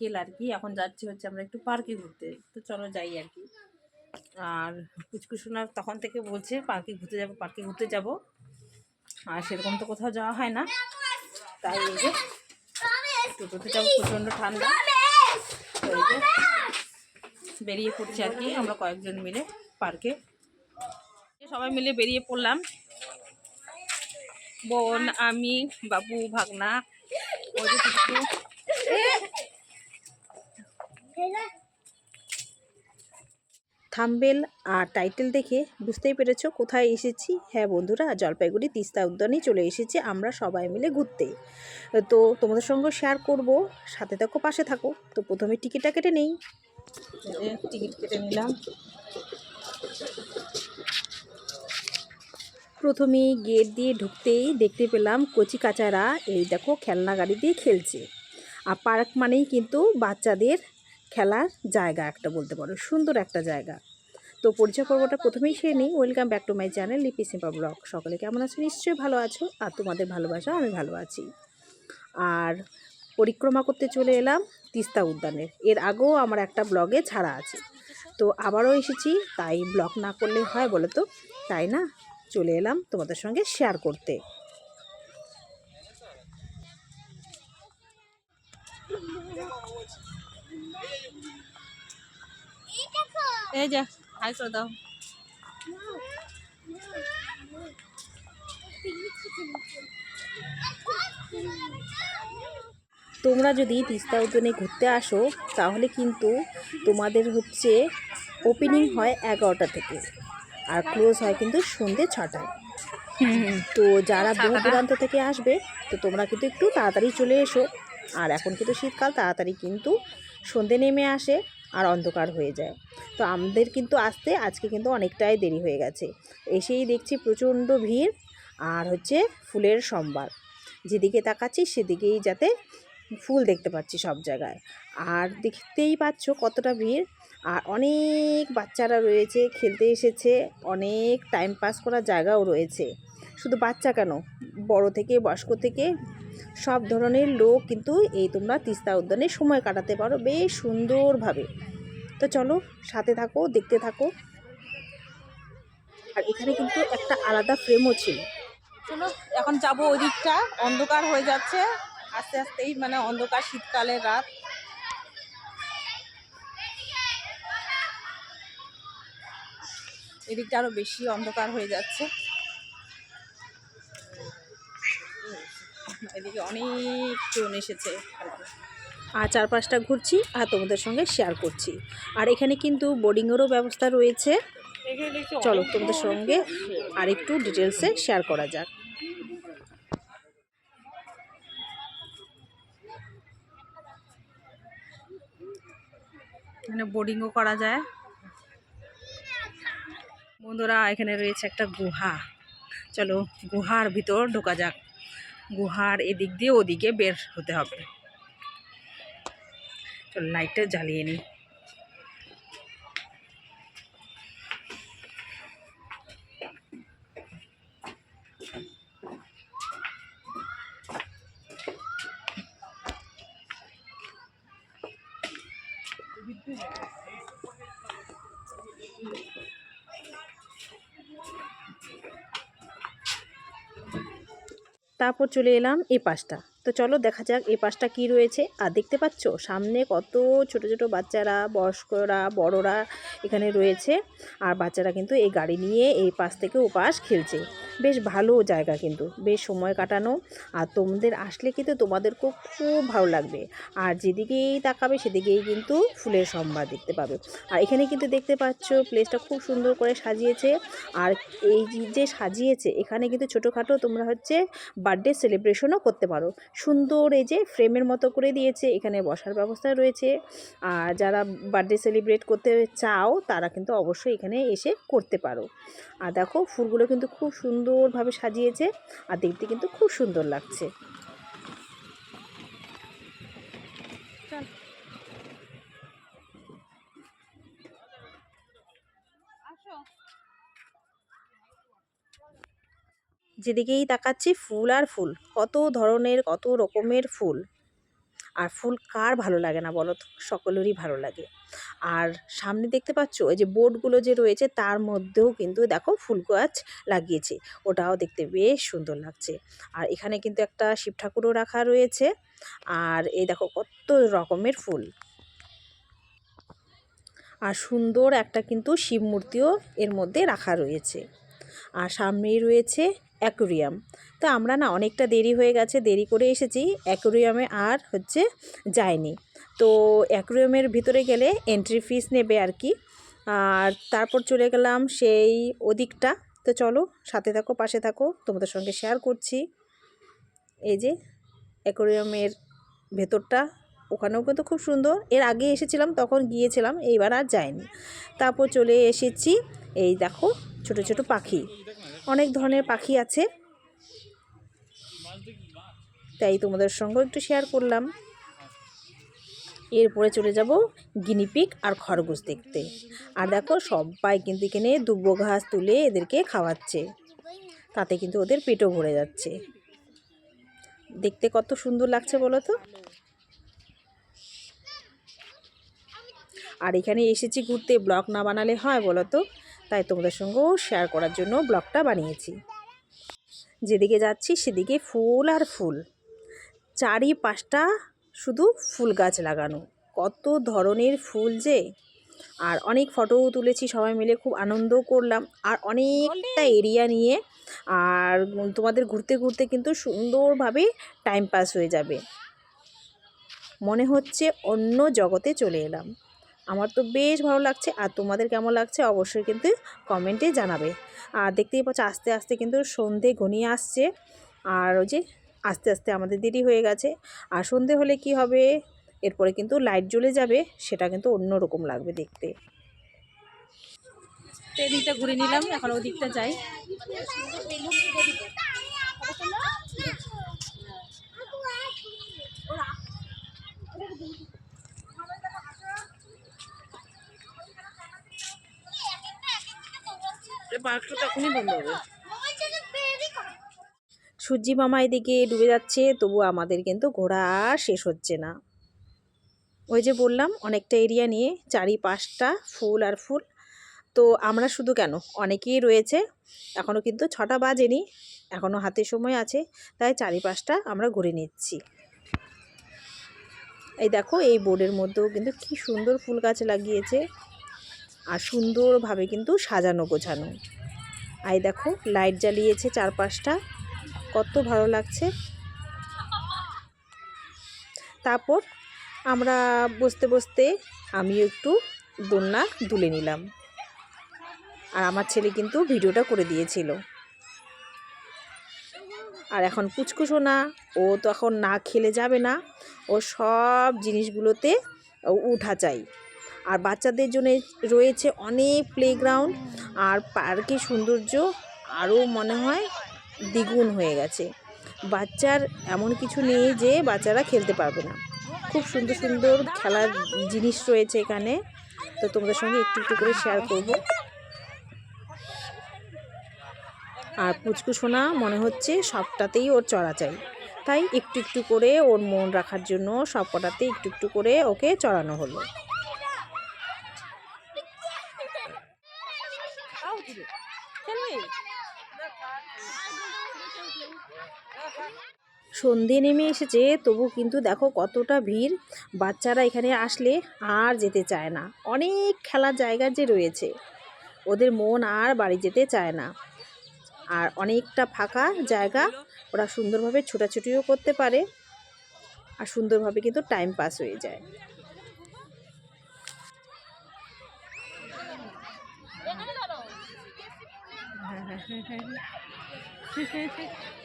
বিকেল আর কি। এখন যাচ্ছি হচ্ছে আমরা একটু পার্কে ঘুরতে, তো চলো যাই আর কি। আর কুচকুশোনা তখন থেকে বলছে পার্কে ঘুরতে যাবো, পার্কে ঘুরতে যাব। আর সেরকম তো কোথাও যাওয়া হয় না, তাই এই যে টোটোতে যাবো, প্রচণ্ড ঠান্ডা, তো এই যে বেরিয়ে পড়ছি আর কি আমরা কয়েকজন মিলে পার্কে। সবাই মিলে বেরিয়ে পড়লাম, বোন, আমি, বাবু, ভাগনা, ওই যে কিছু। থাম্বনেল আর টাইটেল দেখে বুঝতেই পেরেছো কোথায় এসেছি। হ্যাঁ বন্ধুরা, জলপাইগুড়ি তিস্তা উদ্যানেই চলে এসেছি আমরা সবাই মিলে ঘুরতে। তো তোমাদের সঙ্গে শেয়ার করব, সাথে থাকো, পাশে থাকো। তো প্রথমে টিকিটটা কেটে নেই। টিকিট কেটে নিলাম। প্রথমে গেট দিয়ে ঢুকতেই দেখতে পেলাম কচি কাচারা এই দেখো খেলনা গাড়ি দিয়ে খেলছে। আর পার্ক মানেই কিন্তু বাচ্চাদের খেলার জায়গা একটা বলতে পারো, সুন্দর একটা জায়গা। তো পরিচয় পর্বটা প্রথমেই সেরে নিই। Welcome back to my channel লিপি সিম্পা ব্লগ। সকলে কেমন আছো? নিশ্চয়ই ভালো আছো, আর তোমাদের ভালোবাসা আমি ভালো আছি। আর পরিক্রমা করতে চলে এলাম তিস্তা উদ্যানের। এর আগেও আমার একটা ব্লগে ছাড়া আছে, তো আবারও এসেছি, তাই ব্লগ না করলে হয় বলো তো, তাই না চলে এলাম তোমাদের সঙ্গে শেয়ার করতে। এই যা, হাই করে দাও। তোমরা যদি তিস্তা উদ্যানে ঘুরতে আসো তাহলে কিন্তু তোমাদের হচ্ছে ওপেনিং হয় 11টা থেকে, আর ক্লোজ হয় কিন্তু সন্ধ্যে 6টায়। তো যারা দূর দূরান্ত থেকে আসবে তো তোমরা কিন্তু একটু তাড়াতাড়ি চলে এসো। আর এখন কিন্তু শীতকাল, তাড়াতাড়ি কিন্তু সন্ধ্যে নেমে আসে আর অন্ধকার হয়ে যায়। তো আমাদের কিন্তু আসতে আজকে কিন্তু অনেকটাই দেরি হয়ে গেছে। এসেই দেখছি প্রচণ্ড ভিড়, আর হচ্ছে ফুলের সম্ভার, যেদিকে তাকাচ্ছি সেদিকেই যাতে ফুল দেখতে পাচ্ছি সব জায়গায়। আর দেখতেই পাচ্ছ কতটা ভিড়, আর অনেক বাচ্চারা রয়েছে, খেলতে এসেছে, অনেক টাইম পাস করার জায়গাও রয়েছে। শুধু বাচ্চা কেন, বড় থেকে বয়স্ক থেকে সব ধরনের লোক কিন্তু এই তোমরা তিস্তা উদ্যানে সময় কাটাতে পারো বেশ সুন্দরভাবে। তো চলো সাথে থাকো, দেখতে থাকো। আর এখানে কিন্তু একটা আলাদা ফ্রেমও ছিল। চলো এখন যাবো ওই দিকটা, অন্ধকার হয়ে যাচ্ছে আস্তে আস্তেই, মানে অন্ধকার, শীতকালের রাত। এদিকটা আরো বেশি অন্ধকার হয়ে যাচ্ছে, এদিকে অনেক জন এসেছে আর চারপাশটা ঘুরছি আর তোমাদের সঙ্গে শেয়ার করছি। আর এখানে কিন্তু বোর্ডিংয়েরও ব্যবস্থা রয়েছে। চলো তোমাদের সঙ্গে আর একটু ডিটেলসে শেয়ার করা যাক। এখানে বোর্ডিংও করা যায় বন্ধুরা। এখানে রয়েছে একটা গুহা, চলো গুহার ভিতর ঢোকা যাক। গুহার এদিক দিয়ে ওদিকে বের হতে হবে। চলো লাইটটা জ্বালিয়ে নিই। তারপর চলে এলাম এই পাশটা। তো চলো দেখা যাক এই পাশটা কি রয়েছে। আর দেখতে পাচ্ছ সামনে কত ছোট ছোট বাচ্চারা, বয়স্করা, বড়রা এখানে রয়েছে। আর বাচ্চারা কিন্তু এই গাড়ি নিয়ে এই পাশ থেকে ও পাশ খেলছে। বেশ ভালো জায়গা, কিন্তু বেশ সময় কাটানো। আর তোমাদের আসলে কিন্তু তোমাদেরকেও খুব ভালো লাগবে। আর যেদিকেই তাকাবে সেদিকেই কিন্তু ফুলের সম্ভার দেখতে পাবে। আর এখানে কিন্তু দেখতে পাচ্ছ প্লেসটা খুব সুন্দর করে সাজিয়েছে। আর এই যে সাজিয়েছে এখানে কিন্তু ছোটোখাটো তোমরা হচ্ছে বার্থডে সেলিব্রেশনও করতে পারো। সুন্দর এই যে ফ্রেমের মতো করে দিয়েছে, এখানে বসার ব্যবস্থা রয়েছে। আর যারা বার্থডে সেলিব্রেট করতে চাও তারা কিন্তু অবশ্যই এখানে এসে করতে পারো। আর দেখো ফুলগুলো কিন্তু খুব সুন্দরভাবে সাজিয়েছে, আর দেখতে কিন্তু খুব সুন্দর লাগছে। যেদিকেই তাকাচ্ছি ফুল আর ফুল, কত ধরনের কত রকমের ফুল। আর ফুল কার ভালো লাগে না বলো তো, সকলেরই ভালো লাগে। আর সামনে দেখতে পাচ্ছ ওই যে বোর্ডগুলো যে রয়েছে তার মধ্যেও কিন্তু দেখো ফুল গাছ লাগিয়েছে, ওটাও দেখতে বেশ সুন্দর লাগছে। আর এখানে কিন্তু একটা শিব ঠাকুরও রাখা রয়েছে। আর এই দেখো কত রকমের ফুল, আর সুন্দর একটা কিন্তু শিব মূর্তিও এর মধ্যে রাখা রয়েছে। আর সামনেই রয়েছে অ্যাকোরিয়াম। তো আমরা না অনেকটা দেরি হয়ে গেছে, দেরি করে এসেছি, অ্যাকোরিয়ামে আর হচ্ছে যায়নি। তো অ্যাকোরিয়ামের ভিতরে গেলে এন্ট্রি ফিস নেবে আর কি। আর তারপর চলে গেলাম সেই ওদিকটা। তো চলো সাথে থাকো, পাশে থাকো, তোমাদের সঙ্গে শেয়ার করছি। এই যে অ্যাকোরিয়ামের ভেতরটা, ওখানেও কিন্তু খুব সুন্দর। এর আগে এসেছিলাম তখন গিয়েছিলাম, এইবার আর যাইনি। তারপর চলে এসেছি, এই দেখো ছোট ছোট পাখি, অনেক ধরনের পাখি আছে, তাই তোমাদের সঙ্গে একটু শেয়ার করলাম। এরপরে চলে যাব গিনিপিগ আর খরগোশ দেখতে। আর দেখো সবাই কিন্তু এখানে দুব্বো ঘাস তুলে এদেরকে খাওয়াচ্ছে, তাতে কিন্তু ওদের পেটও ভরে যাচ্ছে। দেখতে কত সুন্দর লাগছে বলো তো। আর এখানে এসেছি ঘুরতে, ব্লগ না বানালে হয় বলো তো, তাই তোমাদের সঙ্গেও শেয়ার করার জন্য ব্লগটা বানিয়েছি। যেদিকে যাচ্ছি সেদিকে ফুল আর ফুল, চারিপাশটা শুধু ফুল গাছ লাগানো, কত ধরনের ফুল যে। আর অনেক ফটোও তুলেছি সবাই মিলে, খুব আনন্দও করলাম। আর অনেকটা এরিয়া নিয়ে, আর তোমাদের ঘুরতে ঘুরতে কিন্তু সুন্দরভাবে টাইম পাস হয়ে যাবে, মনে হচ্ছে অন্য জগতে চলে এলাম। আমার তো বেশ ভালো লাগছে। আর তোমাদের কেমন লাগছে অবশ্যই কিন্তু কমেন্টে জানাবে। আর দেখতেই পাচ্ছ আস্তে আস্তে কিন্তু সন্ধে ঘনিয়ে আসছে। আর ওই যে আস্তে আস্তে আমাদের দেরি হয়ে গেছে। আর সন্ধে হলে কি হবে, এরপরে কিন্তু লাইট জ্বলে যাবে, সেটা কিন্তু অন্য রকম লাগবে দেখতে। এদিকটা ঘুরে নিলাম, এখন ওদিকটা যাই। সূর্যি মামা এদিকে ডুবে যাচ্ছে, তবু আমাদের কিন্তু ঘোরা আর শেষ হচ্ছে না। ওই যে বললাম অনেকটা এরিয়া নিয়ে, চারিপাশটা ফুল আর ফুল। তো আমরা শুধু কেন, অনেকেই রয়েছে, এখনও কিন্তু 6টা বাজেনি, এখনও হাতে সময় আছে, তাই চারিপাশটা আমরা ঘুরে নিচ্ছি। এই দেখো এই বোর্ডের মধ্যেও কিন্তু কি সুন্দর ফুল গাছ লাগিয়েছে, আর সুন্দরভাবে কিন্তু সাজানো গোছানো। আর দেখো লাইট জ্বালিয়েছে চারপাশটা, কত ভালো লাগছে। তারপর আমরা বসতে বসতে আমিও একটু দোলনা দুলে নিলাম, আর আমার ছেলে কিন্তু ভিডিওটা করে দিয়েছিল। আর এখন পুচকুসো না, ও তো এখন না খেলে যাবে না, ও সব জিনিসগুলোতে উঠা চাই। আর বাচ্চাদের জন্য রয়েছে অনেক প্লেগ্রাউন্ড, আর পার্কের সৌন্দর্য আরও মনে হয় দ্বিগুণ হয়ে গেছে। বাচ্চার এমন কিছু নেই যে বাচ্চারা খেলতে পারবে না, খুব সুন্দর সুন্দর খেলার জিনিস রয়েছে এখানে। তো তোমাদের সঙ্গে একটু একটু করে শেয়ার করব। আর পুচকু সোনা মনে হচ্ছে সবটাতেই ওর চড়া চাই, তাই একটু একটু করে ওর মন রাখার জন্য সব কটাতে একটু একটু করে ওকে চড়ানো হলো। সন্ধে নেমে এসেছে, তবু কিন্তু দেখো কতটা ভিড়। বাচ্চারা এখানে আসলে আর যেতে চায় না, অনেক খেলার জায়গা যে রয়েছে, ওদের মন আর বাড়ি যেতে চায় না। আর অনেকটা ফাঁকা জায়গা, ওরা সুন্দরভাবে ছোটাছুটিও করতে পারে, আর সুন্দরভাবে কিন্তু টাইম পাস হয়ে যায়।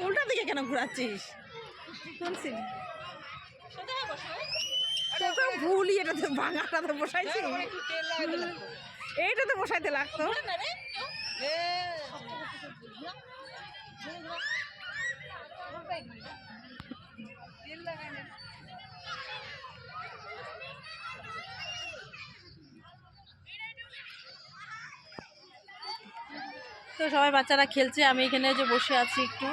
উল্টা দিকে কেন ঘোরাচ্ছিস? ভুলই, এটা তো ভাঙাটা তো বসাইছি, এইটা তো বসাইতে লাগতো। তো সবাই বাচ্চারা খেলছে, আমি এখানে যে বসে আছি একটু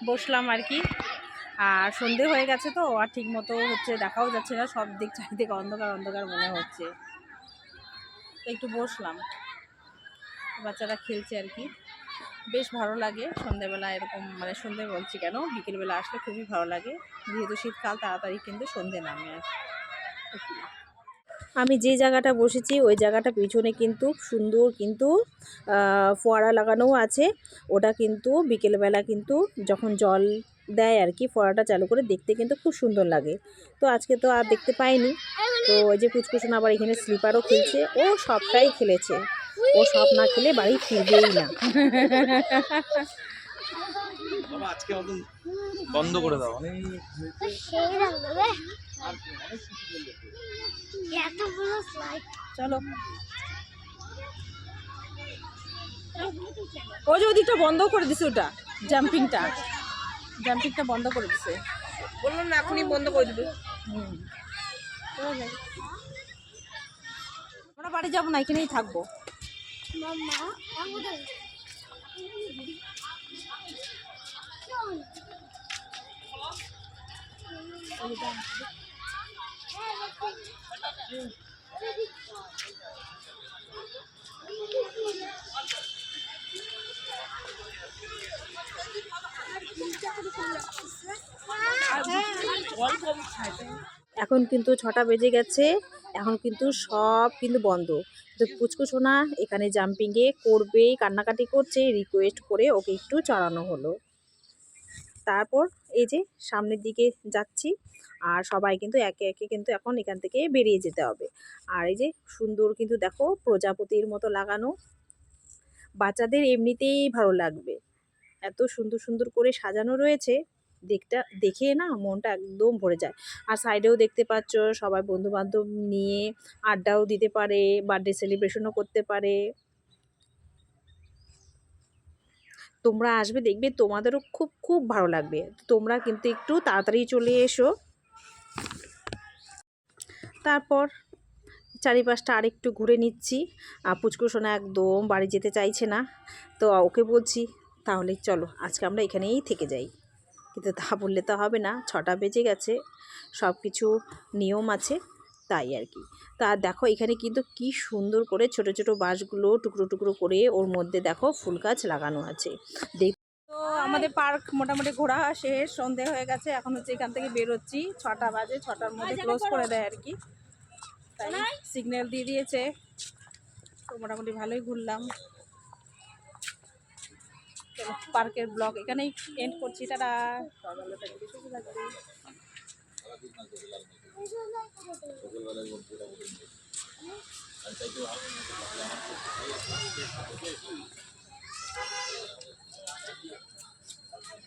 বসলাম আর কি। আর সন্ধে হয়ে গেছে তো আর ঠিক মতো হচ্ছে দেখাও যাচ্ছে না, সব দিক চারিদিকে অন্ধকার অন্ধকার মনে হচ্ছে। তো একটু বসলাম, বাচ্চারা খেলছে আর কি। বেশ ভালো লাগে সন্ধ্যেবেলা এরকম, মানে সন্ধে বলছি কেন, বিকেলবেলা আসলে খুবই ভালো লাগে, যেহেতু শীতকাল তাড়াতাড়ি কিন্তু সন্ধে নামে আর। আমি যে জায়গাটা বসেছি ওই জায়গাটা পিছনে কিন্তু সুন্দর কিন্তু ফোয়ারা লাগানোও আছে। ওটা কিন্তু বিকেলবেলা কিন্তু যখন জল দেয় আর কি, ফোয়ারাটা চালু করে দেখতে কিন্তু খুব সুন্দর লাগে। তো আজকে তো আর দেখতে পাইনি। তো ওই যে পুচকুসোনা আবার এখানে স্লিপারও খেলছে, ও সবটাই খেলেছে, ও সব না খেলে বাড়ি ফিরবেই না। আজকে বন্ধ করে দাও। চলো, ওই যে ওদিকটা বন্ধ করে দিছে, ওটা জাম্পিংটা বন্ধ করে দিছে। বললাম না এখনই বন্ধ করে দিবে। আমরা বাড়ি যাবো না, এখানেই থাকবো। এখন কিন্তু 6টা বেজে গেছে, এখন কিন্তু সব কিন্তু বন্ধ। তো পুচকুসোনা এখানে জাম্পিংয়ে করবেই, কান্নাকাটি করছে, রিকোয়েস্ট করে ওকে একটু চড়ানো হলো। তারপর এই যে সামনের দিকে যাচ্ছি, আর সবাই কিন্তু একে একে কিন্তু এখন এখান থেকে বেরিয়ে যেতে হবে। আর এই যে সুন্দর কিন্তু দেখো প্রজাপতির মতো লাগানো, বাচ্চাদের এমনিতেই ভালো লাগবে, এত সুন্দর সুন্দর করে সাজানো রয়েছে, দেখে না মনটা একদম ভরে যায়। আর সাইডেও দেখতে পাচ্ছ সবাই বন্ধু বান্ধব নিয়ে আড্ডাও দিতে পারে, বার্থডে সেলিব্রেশনও করতে পারে। তোমরা আসবে, দেখবে তোমাদেরও খুব খুব ভালো লাগবে। তোমরা কিন্তু একটু তাড়াতাড়ি চলে এসো। তারপর চারিপাশটা আরেকটু ঘুরে নিচ্ছি। পুচকুসোনা একদম বাড়ি যেতে চাইছে না, তো ওকে বলছি তাহলে চলো আজকে আমরা এখানেই থেকে যাই, কিন্তু তা বললে তো হবে না, 6টা বেজে গেছে, সব কিছু নিয়ম আছে, তাই আর কি। তা দেখো এখানে কিন্তু কি সুন্দর করে ছোট ছোট বাঁশগুলো টুকরো টুকরো করে ওর মধ্যে দেখো ফুল গাছ লাগানো আছে। তো আমাদের পার্ক মোটামুটি ঘোরা শেষ, সন্ধে হয়ে গেছে, এখন হচ্ছে এখান থেকে বেরোচ্ছি। 6টা বাজে, 6টার মধ্যে ক্লোজ করে দেয় আর কি, তাই সিগন্যাল দিয়ে দিয়েছে। তো মোটামুটি ভালোই ঘুরলাম। পার্কের ব্লগ এখানেই এন্ড করছি, টাটা।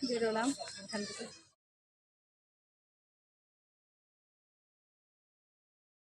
বেরোলাম এখান থেকে।